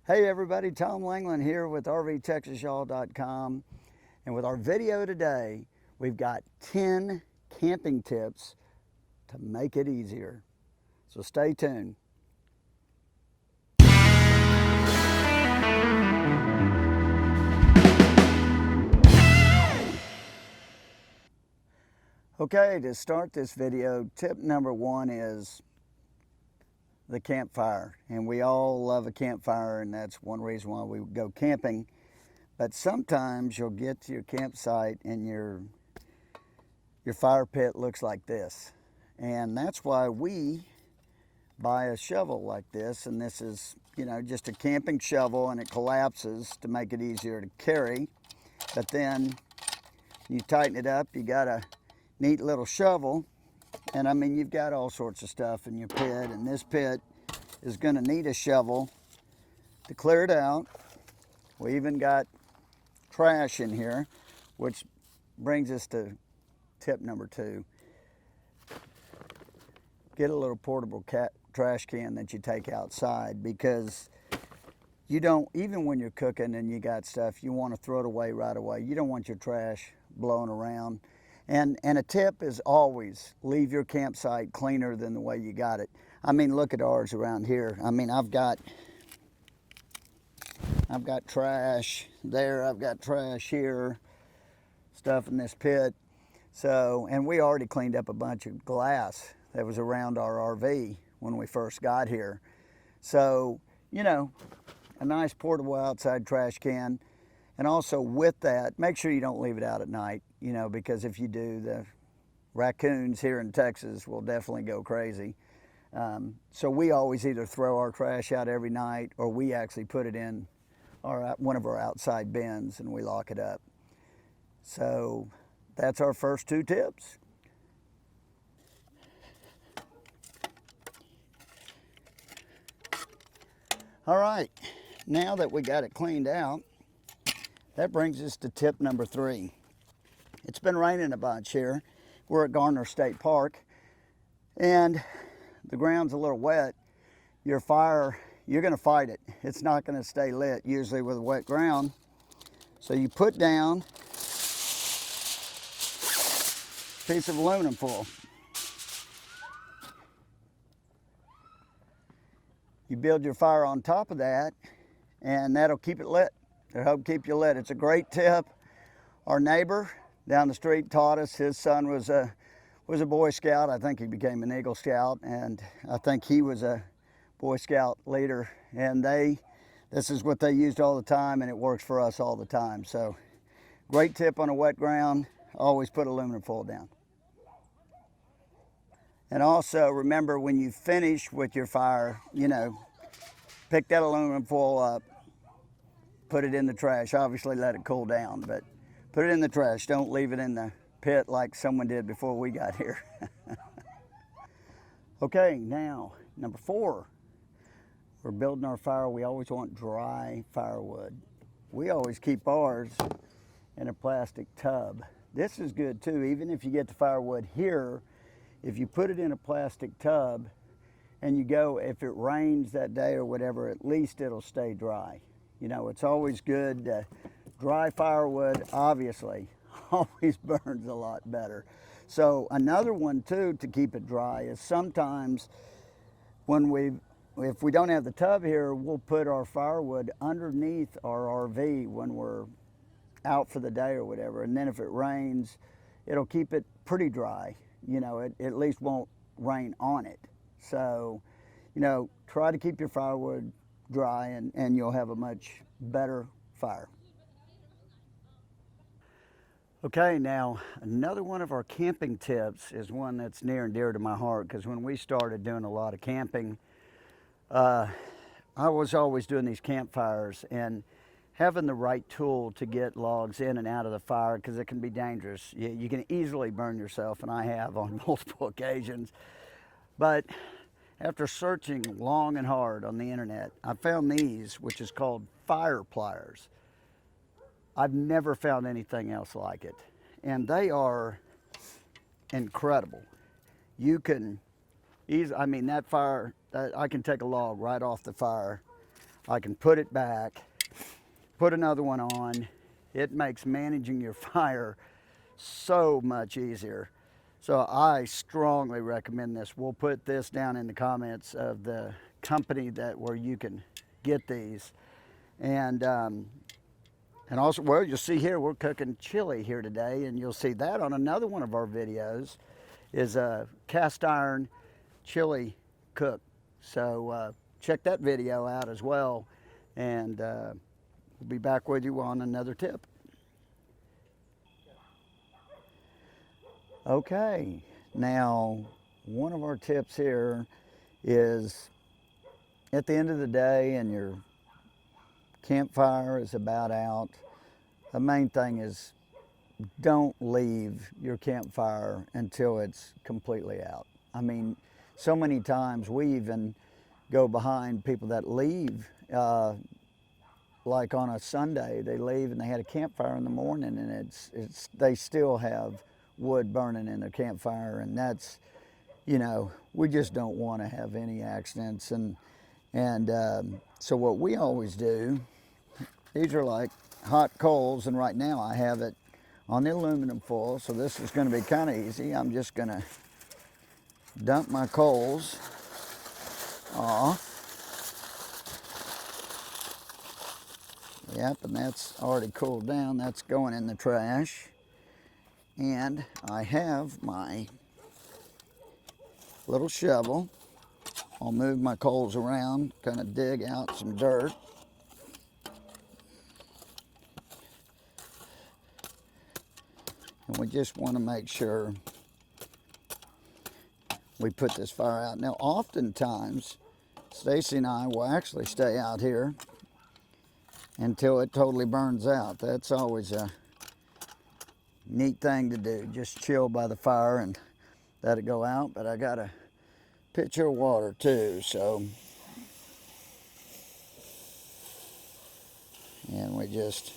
Hey everybody, Tom Langland here with RVTexasYall.com, and with our video today, we've got 10 camping tips to make it easier. So stay tuned. Okay, to start this video, tip number one is the campfire. And we all love a campfire, and that's one reason why we go camping. But sometimes you'll get to your campsite and your fire pit looks like this. And that's why we buy a shovel like this. And this is, just a camping shovel, and it collapses to make it easier to carry. But then you tighten it up, you got a neat little shovel. And I mean, you've got all sorts of stuff in your pit, and this pit is going to need a shovel to clear it out. We even got trash in here, which brings us to tip number two. Get a little portable trash can that you take outside, because you don't, even when you're cooking and you got stuff, you want to throw it away right away. You don't want your trash blowing around. And a tip is always leave your campsite cleaner than the way you got it. I mean, look at ours around here. I mean, I've got trash there, I've got trash here, stuff in this pit. So, and we already cleaned up a bunch of glass that was around our RV when we first got here. So, a nice portable outside trash can. And also with that, make sure you don't leave it out at night, because if you do, the raccoons here in Texas will definitely go crazy. So we always either throw our trash out every night, or we actually put it in one of our outside bins and we lock it up. So that's our first two tips. All right, now that we got it cleaned out, that brings us to tip number three. It's been raining a bunch here. We're at Garner State Park, and the ground's a little wet. Your fire, you're gonna fight it. It's not gonna stay lit, usually with wet ground. So you put down a piece of aluminum foil. You build your fire on top of that, and that'll keep it lit. It'll help keep you lit. It's a great tip. Our neighbor down the street taught us. His son was a Boy Scout. I think he became an Eagle Scout, and I think he was a Boy Scout leader. And this is what they used all the time, and it works for us all the time. So great tip on a wet ground. Always put aluminum foil down. And also remember, when you finish with your fire, pick that aluminum foil up, put it in the trash. Obviously let it cool down, but put it in the trash. Don't leave it in the pit like someone did before we got here. Okay, now number four. We're building our fire. We always want dry firewood. We always keep ours in a plastic tub. This is good too. Even if you get the firewood here, if you put it in a plastic tub and you go, if it rains that day or whatever, at least it'll stay dry. It's always good. Dry firewood, obviously, always burns a lot better. So another one too to keep it dry is sometimes if we don't have the tub here, we'll put our firewood underneath our RV when we're out for the day or whatever. And then if it rains, it'll keep it pretty dry. It at least won't rain on it. So, try to keep your firewood dry, and you'll have a much better fire. Okay, now another one of our camping tips is one that's near and dear to my heart, because when we started doing a lot of camping, I was always doing these campfires, and having the right tool to get logs in and out of the fire, because it can be dangerous. You can easily burn yourself, and I have on multiple occasions. But after searching long and hard on the internet, I found these, which is called FirePliers. I've never found anything else like it. And they are incredible. You can I mean, that fire, I can take a log right off the fire. I can put it back, put another one on. It makes managing your fire so much easier. So I strongly recommend this. We'll put this down in the comments of the company where you can get these. And also, well, you'll see here, we're cooking chili here today, and you'll see that on another one of our videos is a cast iron chili cook. So check that video out as well, and we'll be back with you on another tip. Okay, now one of our tips here is at the end of the day and your campfire is about out, the main thing is don't leave your campfire until it's completely out. I mean, so many times we even go behind people that leave, like on a Sunday, they leave and they had a campfire in the morning, and they still have wood burning in their campfire, and that's, you know, we just don't want to have any accidents. And so what we always do, these are like hot coals, and right now I have it on the aluminum foil, so this is going to be kind of easy. I'm just going to dump my coals off. Yep, and that's already cooled down. That's going in the trash. And I have my little shovel. I'll move my coals around, kind of dig out some dirt. And we just want to make sure we put this fire out. Now, oftentimes, Stacy and I will actually stay out here until it totally burns out. That's always a neat thing to do. Just chill by the fire and let it go out. But I got a pitcher of water too, so. And we just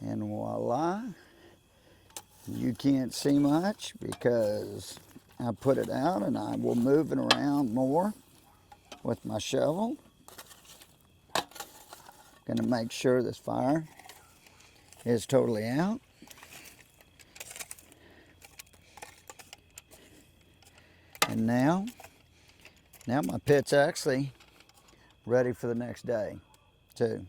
and voila. You can't see much because I put it out, and I will move it around more with my shovel. Gonna make sure this fire is totally out. And now my pit's actually ready for the next day too.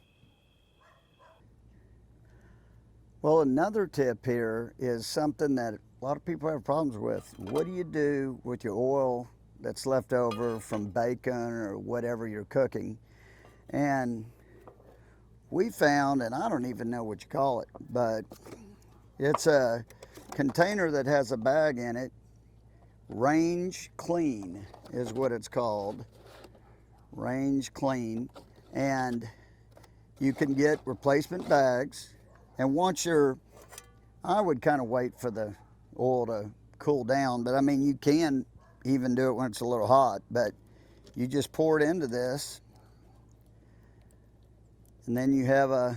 Well, another tip here is something that a lot of people have problems with. What do you do with your oil that's left over from bacon or whatever you're cooking? And we found, and I don't even know what you call it, but it's a container that has a bag in it. Range Clean is what it's called. Range Clean. And you can get replacement bags. And once I would kind of wait for the oil to cool down, but I mean, you can even do it when it's a little hot, but you just pour it into this, and then you have a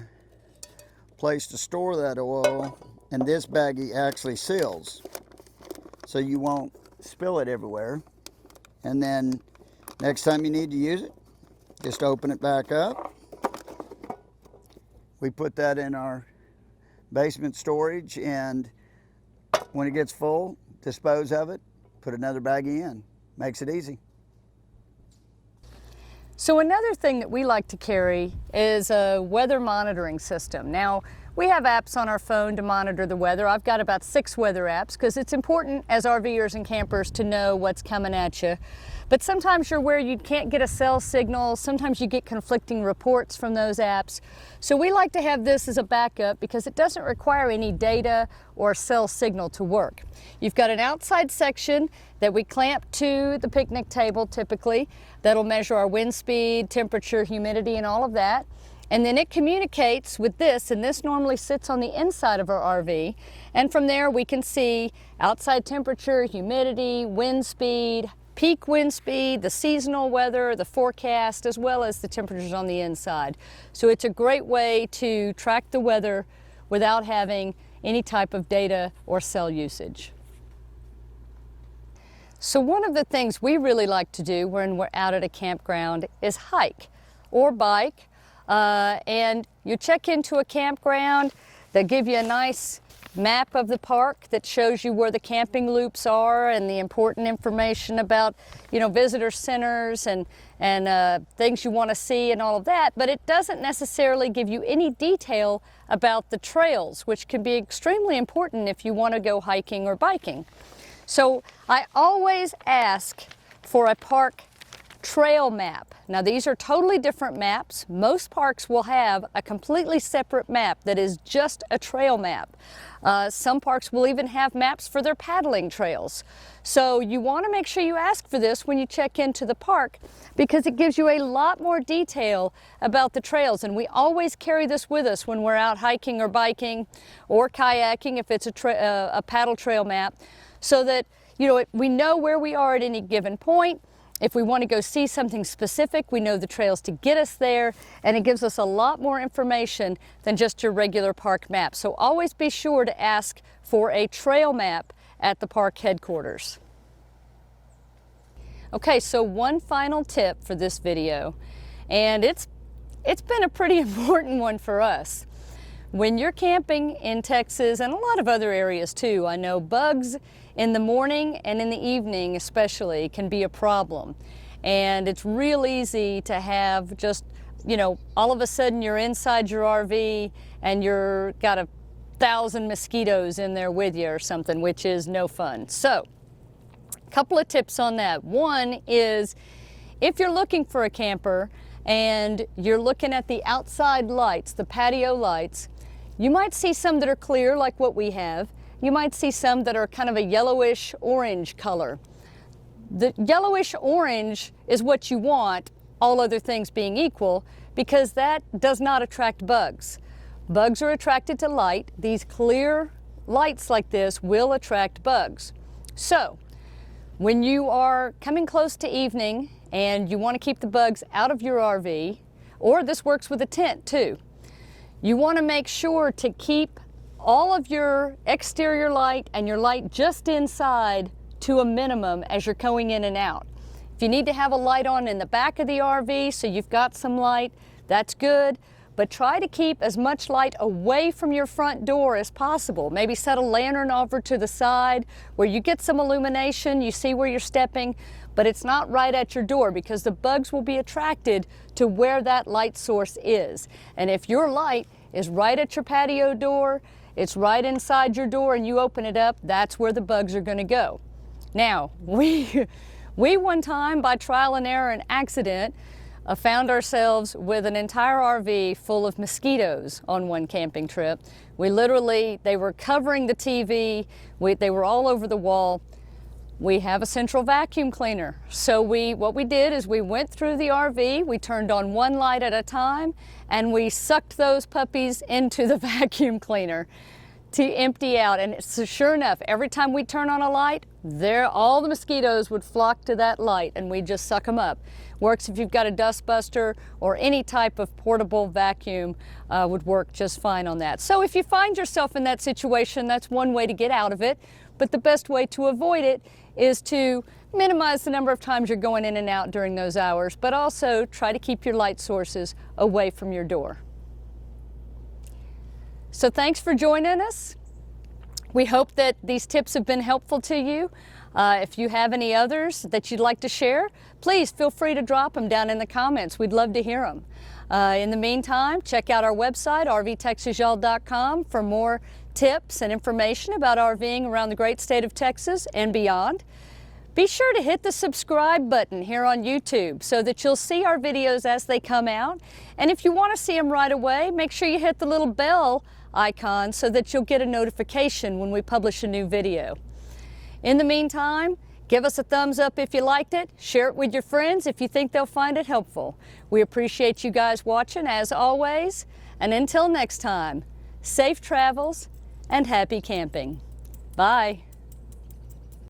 place to store that oil, and this baggie actually seals, so you won't spill it everywhere. And then next time you need to use it, just open it back up. We put that in our basement storage, and when it gets full, dispose of it, put another baggie in. Makes it easy. So another thing that we like to carry is a weather monitoring system. Now, we have apps on our phone to monitor the weather. I've got about 6 weather apps because it's important as RVers and campers to know what's coming at you. But sometimes you're where you can't get a cell signal. Sometimes you get conflicting reports from those apps. So we like to have this as a backup because it doesn't require any data or cell signal to work. You've got an outside section that we clamp to the picnic table typically. That'll measure our wind speed, temperature, humidity, and all of that. And then it communicates with this, and this normally sits on the inside of our RV. And from there we can see outside temperature, humidity, wind speed, peak wind speed, the seasonal weather, the forecast, as well as the temperatures on the inside. So it's a great way to track the weather without having any type of data or cell usage. So one of the things we really like to do when we're out at a campground is hike or bike. And you check into a campground, they give you a nice map of the park that shows you where the camping loops are and the important information about, visitor centers and things you want to see and all of that, but it doesn't necessarily give you any detail about the trails, which can be extremely important if you want to go hiking or biking. So I always ask for a park trail map. Now these are totally different maps. Most parks will have a completely separate map that is just a trail map. Some parks will even have maps for their paddling trails. So you want to make sure you ask for this when you check into the park, because it gives you a lot more detail about the trails, and we always carry this with us when we're out hiking or biking or kayaking if it's a paddle trail map, so that we know where we are at any given point. If we want to go see something specific, we know the trails to get us there, and it gives us a lot more information than just your regular park map. So always be sure to ask for a trail map at the park headquarters. Okay, so one final tip for this video, and it's been a pretty important one for us. When you're camping in Texas and a lot of other areas too, I know bugs in the morning and in the evening especially can be a problem. And it's real easy to have just, all of a sudden you're inside your RV and you're got 1,000 mosquitoes in there with you or something, which is no fun. So, a couple of tips on that. One is, if you're looking for a camper and you're looking at the outside lights, the patio lights, you might see some that are clear like what we have. You might see some that are kind of a yellowish orange color. The yellowish orange is what you want, all other things being equal, because that does not attract bugs. Bugs are attracted to light. These clear lights like this will attract bugs. So, when you are coming close to evening and you want to keep the bugs out of your RV, or this works with a tent too, you want to make sure to keep all of your exterior light and your light just inside to a minimum as you're going in and out. If you need to have a light on in the back of the RV so you've got some light, that's good, but try to keep as much light away from your front door as possible. Maybe set a lantern over to the side where you get some illumination, you see where you're stepping, but it's not right at your door, because the bugs will be attracted to where that light source is. And if your light is right at your patio door, it's right inside your door and you open it up, that's where the bugs are going to go. Now, we one time, by trial and error and accident, found ourselves with an entire RV full of mosquitoes on one camping trip. They were covering the TV, they were all over the wall. We have a central vacuum cleaner. So what we did is we went through the RV, we turned on one light at a time, and we sucked those puppies into the vacuum cleaner to empty out. And so sure enough, every time we turn on a light, all the mosquitoes would flock to that light, and we just suck them up. Works if you've got a dust buster, or any type of portable vacuum would work just fine on that. So if you find yourself in that situation, that's one way to get out of it. But the best way to avoid it is to minimize the number of times you're going in and out during those hours, but also try to keep your light sources away from your door. So thanks for joining us. We hope that these tips have been helpful to you. If you have any others that you'd like to share, please feel free to drop them down in the comments. We'd love to hear them. In the meantime, check out our website, rvtexasyall.com, for more tips and information about RVing around the great state of Texas and beyond. Be sure to hit the subscribe button here on YouTube so that you'll see our videos as they come out. And if you want to see them right away, make sure you hit the little bell icon so that you'll get a notification when we publish a new video. In the meantime, give us a thumbs up if you liked it. Share it with your friends if you think they'll find it helpful. We appreciate you guys watching as always. And until next time, safe travels and happy camping. Bye.